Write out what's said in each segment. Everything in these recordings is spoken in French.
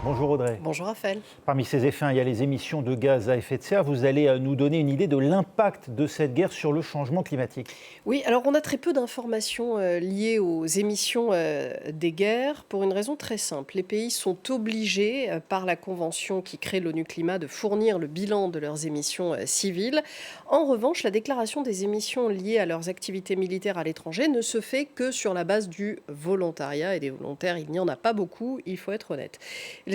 Bonjour Audrey. Bonjour Raphaël. Parmi ces effets, il y a les émissions de gaz à effet de serre. Vous allez nous donner une idée de l'impact de cette guerre sur le changement climatique. Oui, alors on a très peu d'informations liées aux émissions des guerres pour une raison très simple. Les pays sont obligés par la convention qui crée l'ONU Climat de fournir le bilan de leurs émissions civiles. En revanche, la déclaration des émissions liées à leurs activités militaires à l'étranger ne se fait que sur la base du volontariat et des volontaires, il n'y en a pas beaucoup, il faut être honnête.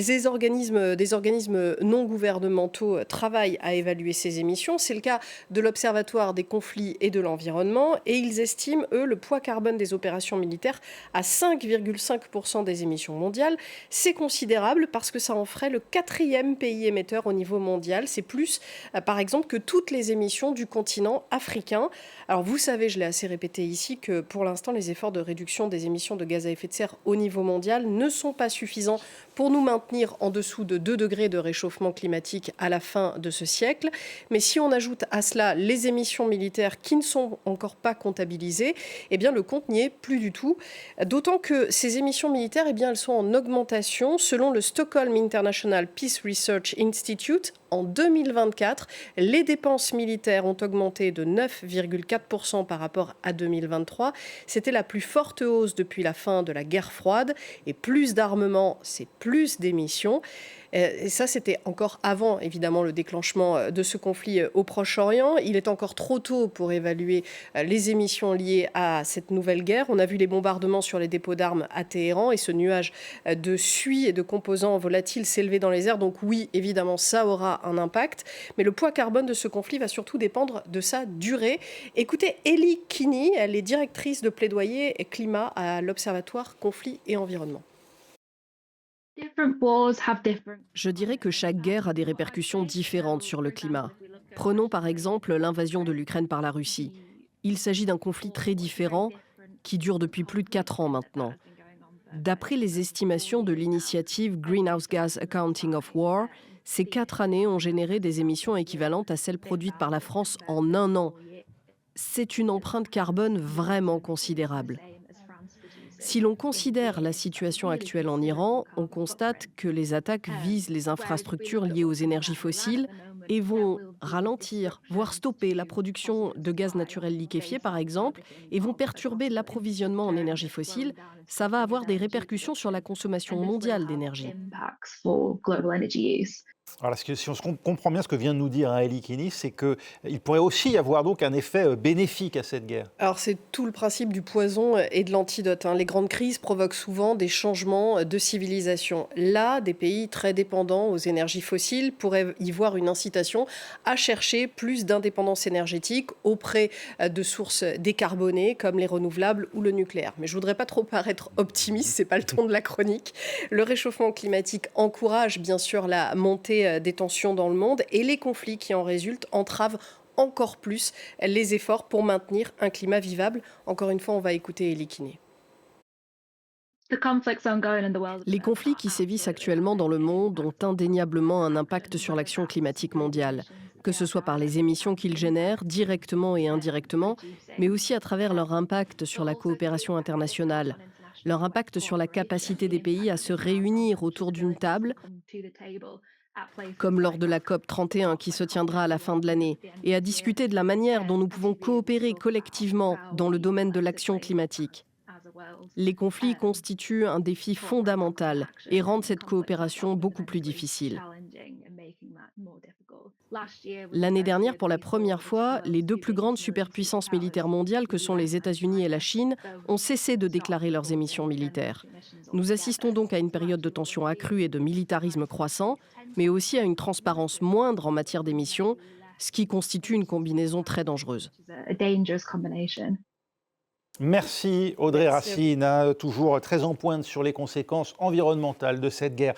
Des organismes non gouvernementaux travaillent à évaluer ces émissions. C'est le cas de l'Observatoire des conflits et de l'environnement et ils estiment, eux, le poids carbone des opérations militaires à 5,5% des émissions mondiales. C'est considérable parce que ça en ferait le quatrième pays émetteur au niveau mondial. C'est plus, par exemple, que toutes les émissions du continent africain. Alors vous savez, je l'ai assez répété ici, que pour l'instant, les efforts de réduction des émissions de gaz à effet de serre au niveau mondial ne sont pas suffisants pour nous maintenir en dessous de 2 degrés de réchauffement climatique à la fin de ce siècle. Mais si on ajoute à cela les émissions militaires qui ne sont encore pas comptabilisées, eh bien le compte n'y est plus du tout. D'autant que ces émissions militaires, eh bien, elles sont en augmentation. Selon le Stockholm International Peace Research Institute, en 2024, les dépenses militaires ont augmenté de 9,4% par rapport à 2023. C'était la plus forte hausse depuis la fin de la guerre froide. Et plus d'armement, c'est plus d'émissions. Et ça, c'était encore avant, évidemment, le déclenchement de ce conflit au Proche-Orient. Il est encore trop tôt pour évaluer les émissions liées à cette nouvelle guerre. On a vu les bombardements sur les dépôts d'armes à Téhéran et ce nuage de suie et de composants volatiles s'élever dans les airs. Donc oui, évidemment, ça aura un impact. Mais le poids carbone de ce conflit va surtout dépendre de sa durée. Écoutez, Ellie Kinney, elle est directrice de plaidoyer et climat à l'Observatoire Conflit et Environnement. Je dirais que chaque guerre a des répercussions différentes sur le climat. Prenons par exemple l'invasion de l'Ukraine par la Russie. Il s'agit d'un conflit très différent qui dure depuis plus de 4 ans maintenant. D'après les estimations de l'initiative Greenhouse Gas Accounting of War, ces 4 années ont généré des émissions équivalentes à celles produites par la France en un an. C'est une empreinte carbone vraiment considérable. Si l'on considère la situation actuelle en Iran, on constate que les attaques visent les infrastructures liées aux énergies fossiles et vont ralentir, voire stopper la production de gaz naturel liquéfié, par exemple, et vont perturber l'approvisionnement en énergie fossile. Ça va avoir des répercussions sur la consommation mondiale d'énergie. Alors, si on comprend bien ce que vient de nous dire Ellie Kinney, c'est qu'il pourrait aussi y avoir donc un effet bénéfique à cette guerre. Alors c'est tout le principe du poison et de l'antidote, hein. Les grandes crises provoquent souvent des changements de civilisation. Là, des pays très dépendants aux énergies fossiles pourraient y voir une incitation à chercher plus d'indépendance énergétique auprès de sources décarbonées comme les renouvelables ou le nucléaire. Mais je voudrais pas trop paraître optimiste, c'est pas le ton de la chronique. Le réchauffement climatique encourage bien sûr la montée des tensions dans le monde et les conflits qui en résultent entravent encore plus les efforts pour maintenir un climat vivable. Encore une fois, on va écouter Ellie Kinney. Les conflits qui sévissent actuellement dans le monde ont indéniablement un impact sur l'action climatique mondiale, que ce soit par les émissions qu'ils génèrent, directement et indirectement, mais aussi à travers leur impact sur la coopération internationale, leur impact sur la capacité des pays à se réunir autour d'une table, comme lors de la COP 31 qui se tiendra à la fin de l'année, et à discuter de la manière dont nous pouvons coopérer collectivement dans le domaine de l'action climatique. Les conflits constituent un défi fondamental et rendent cette coopération beaucoup plus difficile. L'année dernière, pour la première fois, les 2 plus grandes superpuissances militaires mondiales, que sont les États-Unis et la Chine, ont cessé de déclarer leurs émissions militaires. Nous assistons donc à une période de tension accrue et de militarisme croissant, mais aussi à une transparence moindre en matière d'émissions, ce qui constitue une combinaison très dangereuse. Merci Audrey Merci à vous. Racine, toujours très en pointe sur les conséquences environnementales de cette guerre.